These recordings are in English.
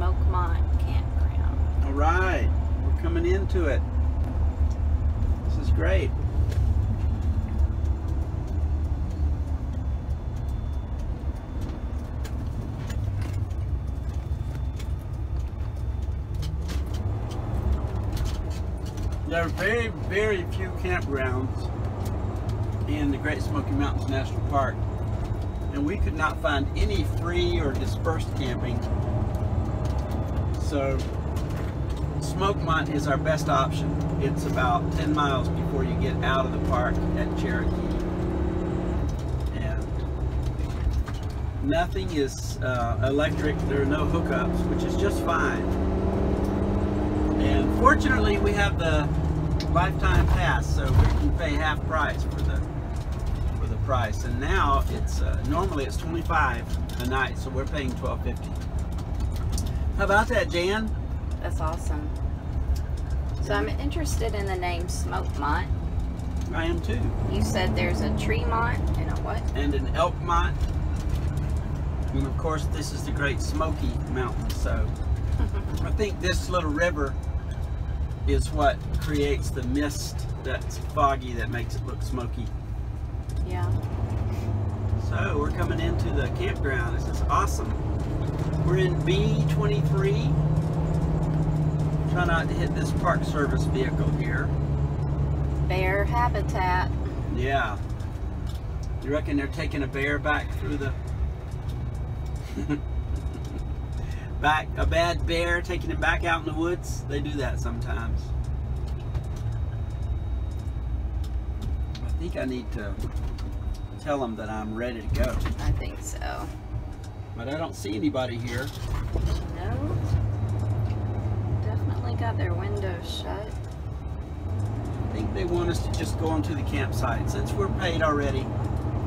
Smokemont Campground. All right, we're coming into it. This is great. There are very, very few campgrounds in the Great Smoky Mountains National Park, and we could not find any free or dispersed camping. So Smokemont is our best option. It's about 10 miles before you get out of the park at Cherokee, and nothing is electric. There are no hookups, which is just fine. And fortunately, we have the lifetime pass, so we can pay half price for the price. And now it's normally it's $25 a night, so we're paying $12.50. How about that, Jan? That's awesome. So I'm interested in the name Smokemont. I am too. You said there's a Tremont and a what? And an Elkmont. And of course, this is the Great Smoky Mountains. So I think this little river is what creates the mist that's foggy that makes it look smoky. Yeah. So we're coming into the campground. This is awesome. We're in B23. Try not to hit this Park Service vehicle here. Bear habitat. Yeah. You reckon they're taking a bear back through the... a bad bear, taking it back out in the woods? They do that sometimes. I think I need to tell them that I'm ready to go. I think so. But I don't see anybody here. No. Definitely got their windows shut. I think they want us to just go onto the campsite. Since we're paid already,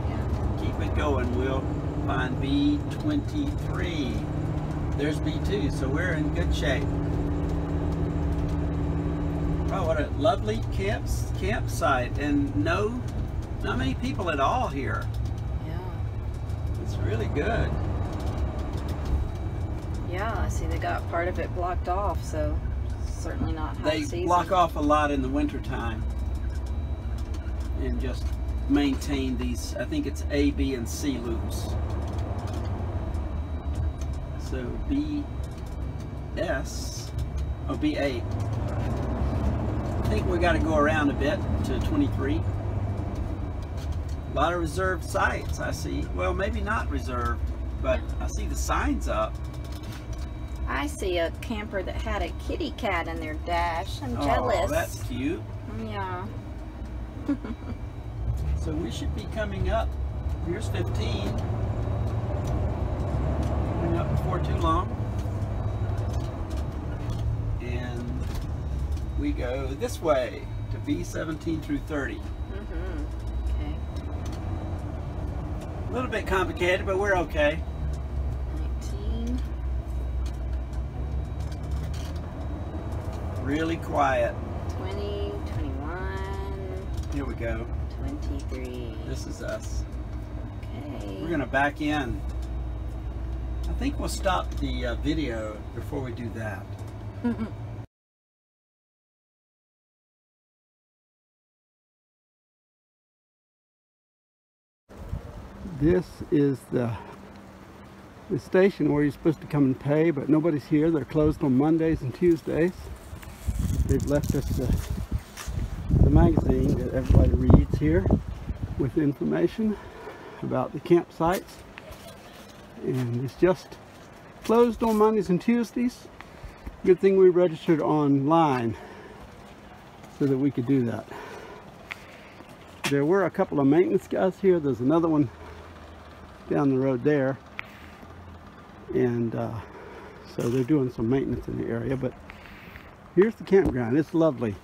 Yeah. keep it going. We'll find B23. There's B2, so we're in good shape. Oh, what a lovely campsite, and not many people at all here. Yeah. It's really good. Yeah, I see they got part of it blocked off, so certainly not high season. They block off a lot in the winter time and just maintain these, I think it's A, B, and C loops. So BS, oh B8. I think we got to go around a bit to 23. A lot of reserved sites I see. Well, maybe not reserved, but I see the signs up. I see a camper that had a kitty cat in their dash. I'm jealous. Oh, that's cute. Yeah. So we should be coming up. Here's 15. Coming up before too long. And we go this way to B17 through 30. Okay. A little bit complicated, but we're okay. 19. Really quiet. 20, 21. Here we go. 23. This is us. Okay. We're gonna back in. I think we'll stop the video before we do that. This is the station where you're supposed to come and pay, but nobody's here. They're closed on Mondays and Tuesdays. They've left us the magazine that everybody reads here with information about the campsites. And it's just closed on Mondays and Tuesdays. Good thing we registered online so that we could do that. There were a couple of maintenance guys here. There's another one down the road there, and so they're doing some maintenance in the area. But here's the campground. It's lovely.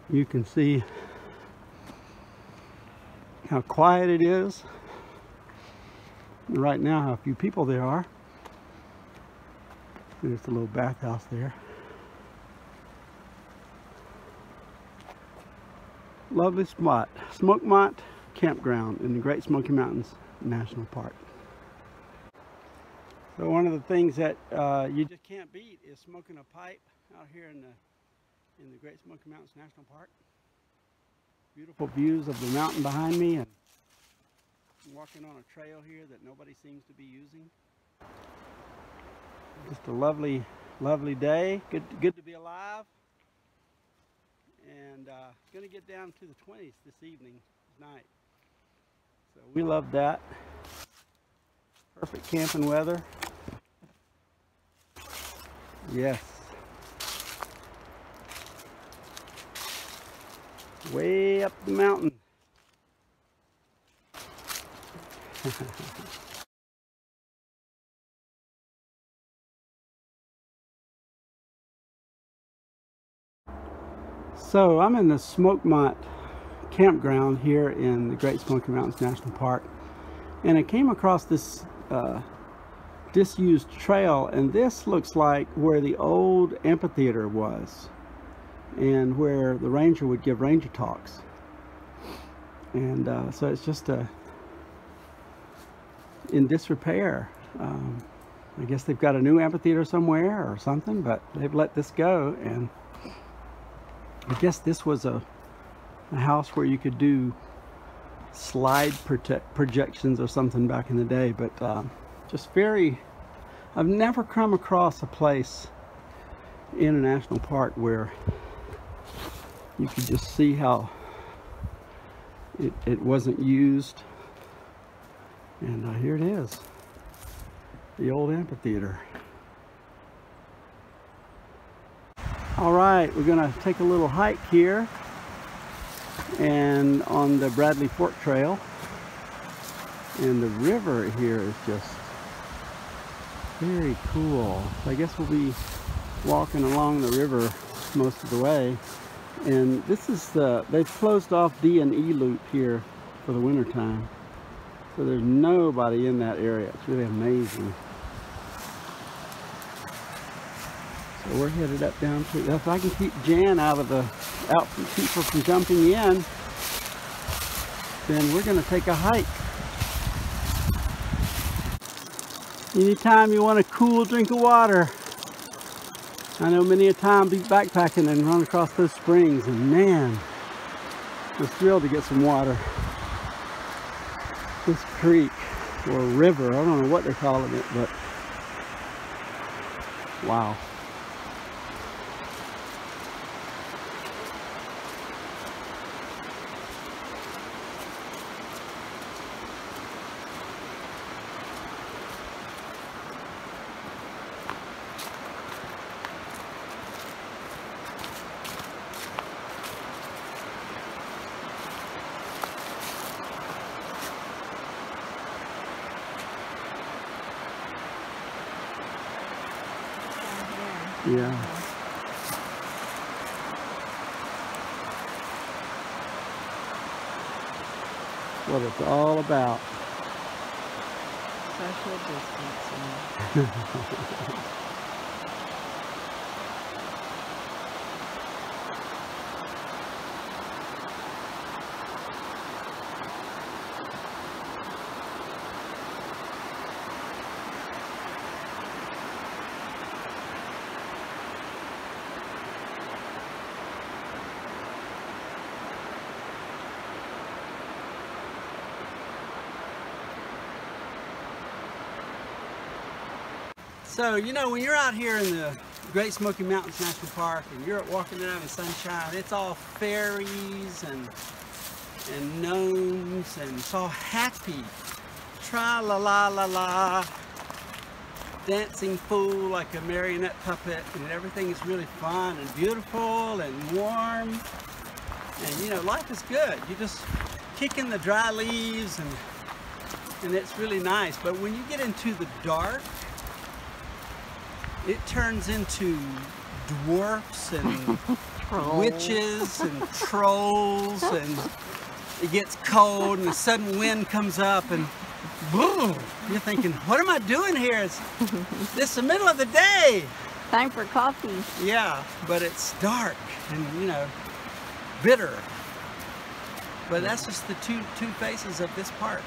You can see how quiet it is, and right now how few people there are. There's a little bathhouse there. Lovely spot. Smokemont Campground in the Great Smoky Mountains National Park. So one of the things that you just can't beat is smoking a pipe out here in the Great Smoky Mountains National Park. Beautiful views of the mountain behind me, and I'm walking on a trail here that nobody seems to be using. Just a lovely, lovely day. Good to be alive. And going to get down to the 20s this evening, tonight. So we love that. Perfect camping weather. Yes. Way up the mountain. So I'm in the Smokemont campground here in the Great Smoky Mountains National Park, and I came across this disused trail, and this looks like where the old amphitheater was and where the ranger would give ranger talks. And so it's just in disrepair. I guess they've got a new amphitheater somewhere or something, but they've let this go. And I guess this was a house where you could do slide projections or something back in the day. But just I've never come across a place in a national park where you could just see how it wasn't used. And here it is, the old amphitheater. All right, we're gonna take a little hike here and on the Bradley Fork Trail. And the river here is just very cool. I guess we'll be walking along the river most of the way. And this is they've closed off D&E Loop here for the winter time. So there's nobody in that area. It's really amazing. So we're headed up down to, if I can keep Jan keep her from jumping in, then we're gonna take a hike. Anytime you want a cool drink of water. I know many a time be backpacking and run across those springs, and man, I'm thrilled to get some water. This creek or river, I don't know what they're calling it, but wow. Yeah. What it's all about. Social distancing. So, you know, when you're out here in the Great Smoky Mountains National Park and you're walking around in sunshine, it's all fairies and gnomes, and it's all happy. Tra-la-la-la-la. Dancing fool like a marionette puppet, and everything is really fun and beautiful and warm. And, you know, life is good. You just kick in the dry leaves, and it's really nice. But when you get into the dark, it turns into dwarfs and witches and trolls, and it gets cold and a sudden wind comes up and boom! You're thinking, what am I doing here? It's the middle of the day. Time for coffee. Yeah, but it's dark and, you know, bitter. But that's just the two faces of this park.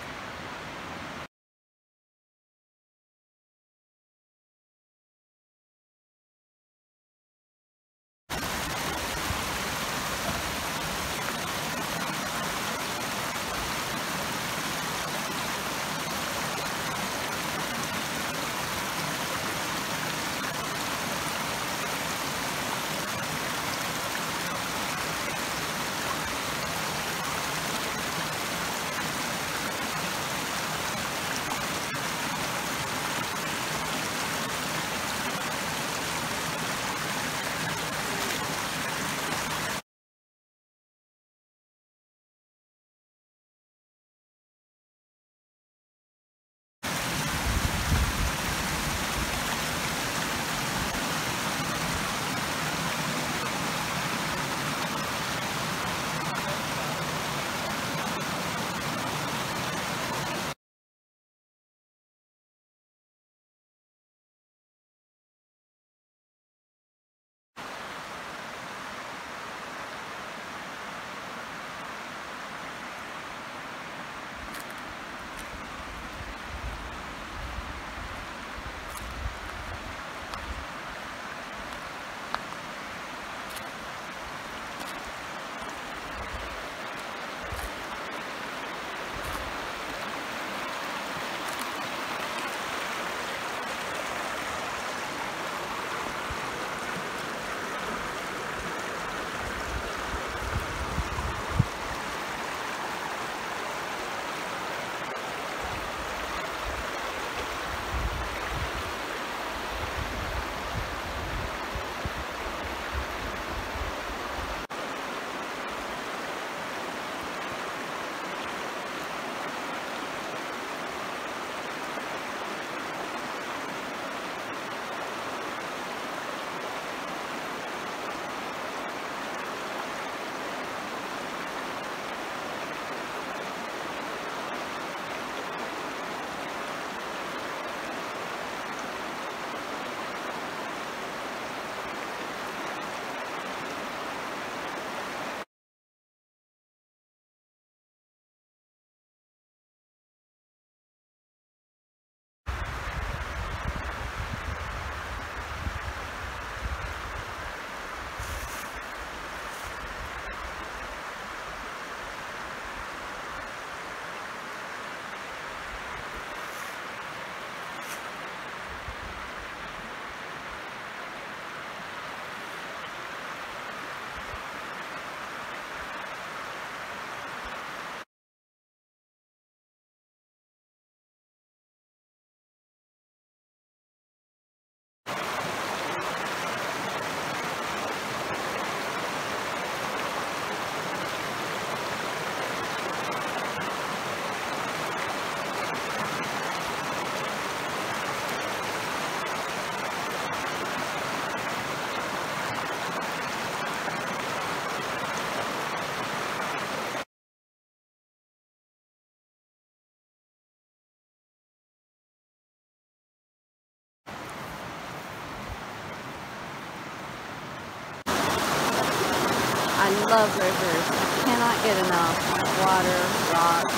love rivers. Cannot get enough. Water, rocks,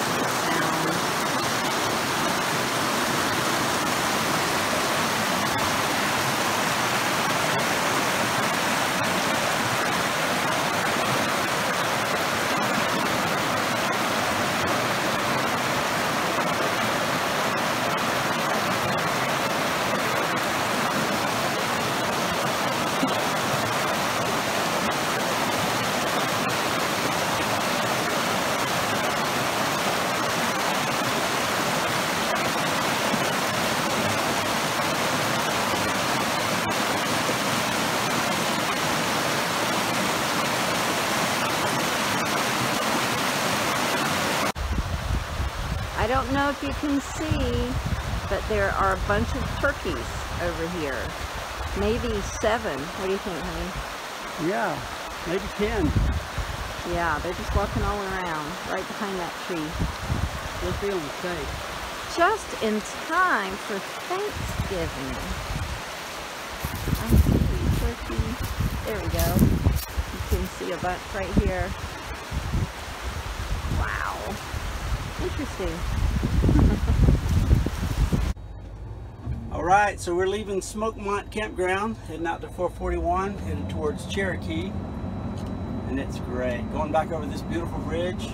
sound. I don't know if you can see, but there are a bunch of turkeys over here. Maybe 7. What do you think, honey? Yeah, maybe 10. Yeah, they're just walking all around, right behind that tree. We're feeling safe. Just in time for Thanksgiving. I see turkey. There we go. You can see a bunch right here. Wow. Interesting. All right, so we're leaving Smokemont Campground, heading out to 441, headed towards Cherokee, and it's great. Going back over this beautiful bridge.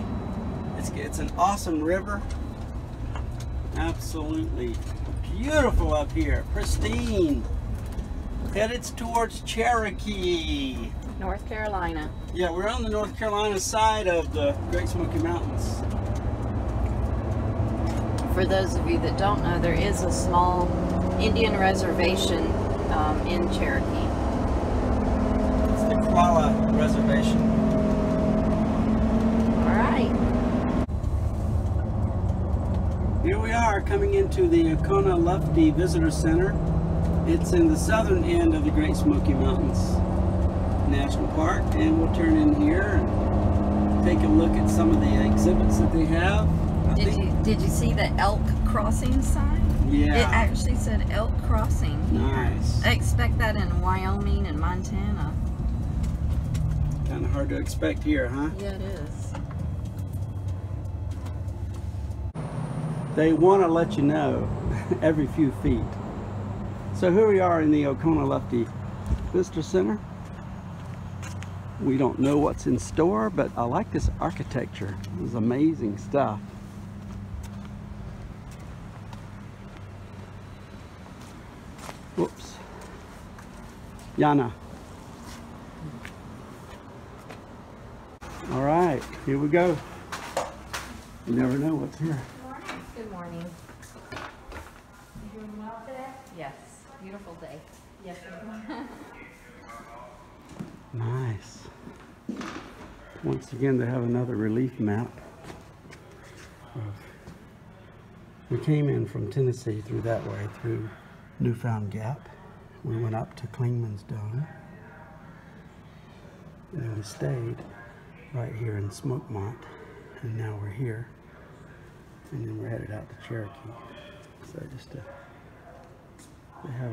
It's an awesome river. Absolutely beautiful up here, pristine. Headed towards Cherokee, North Carolina. Yeah, we're on the North Carolina side of the Great Smoky Mountains. For those of you that don't know, there is a small Indian reservation in Cherokee. It's the Qualla Reservation. All right. Here we are coming into the Oconaluftee Visitor Center. It's in the southern end of the Great Smoky Mountains National Park, and we'll turn in here and take a look at some of the exhibits that they have. Did you see the elk crossing sign? Yeah. It actually said elk crossing. Nice. I expect that in Wyoming and Montana. Kind of hard to expect here, huh? Yeah, it is. They want to let you know every few feet. So here we are in the Oconaluftee Visitor Center. We don't know what's in store, but I like this architecture. It's amazing stuff. Whoops. Yana. All right, here we go. You never know what's here. Good morning. You doing well today? Yes. Beautiful day. Yes. Nice. Once again, they have another relief map. We came in from Tennessee through that way, through Newfound Gap. We went up to Clingman's Dome. And then we stayed right here in Smokemont. And now we're here. And then we're headed out to Cherokee. So just they have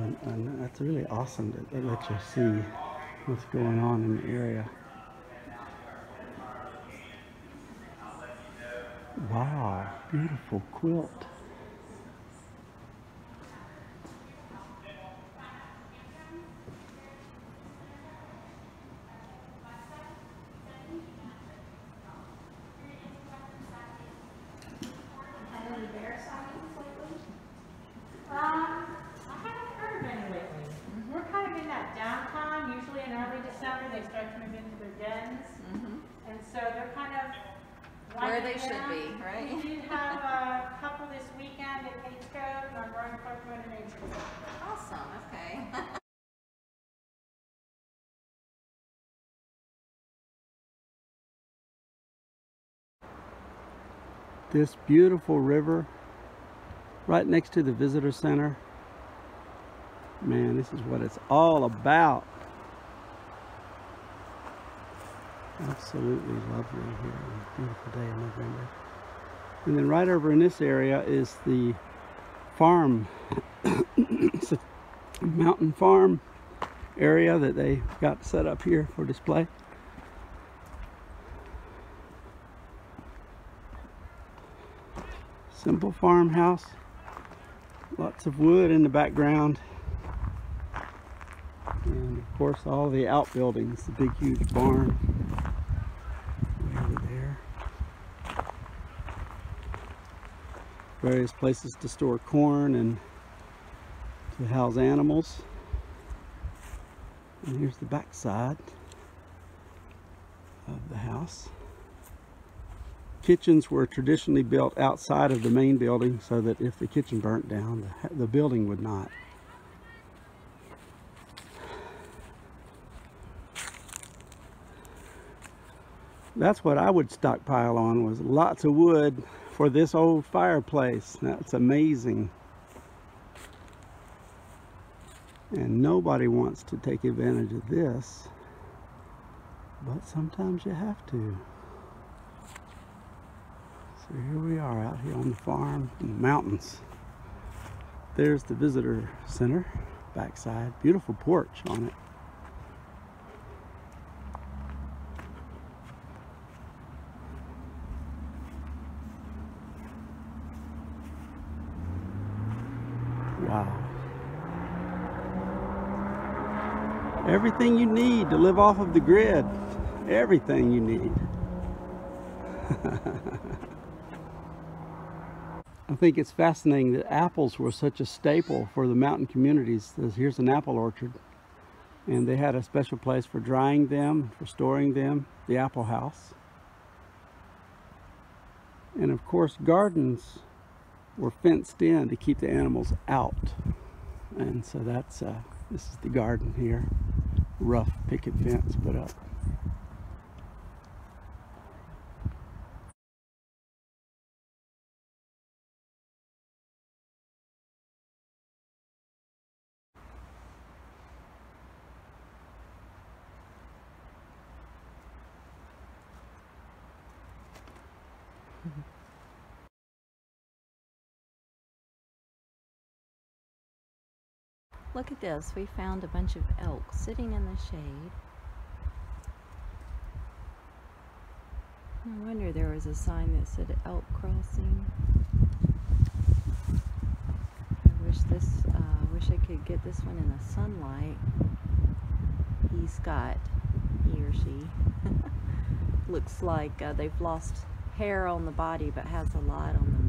that's really awesome that they let you see what's going on in the area. Wow, beautiful quilt. Where they should be, right? We do have a couple this weekend at Paige Cove and our Roaring Park Motor Nature Center. Awesome, okay. This beautiful river right next to the visitor center. Man, this is what it's all about. Absolutely lovely here on a beautiful day in November. And then right over in this area is the farm. It's a mountain farm area that they got set up here for display. Simple farmhouse. Lots of wood in the background. And of course all the outbuildings, the big huge barn way over there. Various places to store corn and to house animals. And here's the back side of the house. Kitchens were traditionally built outside of the main building so that if the kitchen burnt down, the building would not. That's what I would stockpile on, was lots of wood for this old fireplace. That's amazing. And nobody wants to take advantage of this, but sometimes you have to. So here we are out here on the farm in the mountains. There's the visitor center, backside. Beautiful porch on it. Wow. Everything you need to live off of the grid. Everything you need. I think it's fascinating that apples were such a staple for the mountain communities. Here's an apple orchard, and they had a special place for drying them, for storing them, the apple house. And of course gardens were fenced in to keep the animals out. And so that's, this is the garden here. Rough picket fence put up. Look at this. We found a bunch of elk sitting in the shade. No wonder there was a sign that said elk crossing. I wish I could get this one in the sunlight. He or she looks like they've lost hair on the body but has a lot on the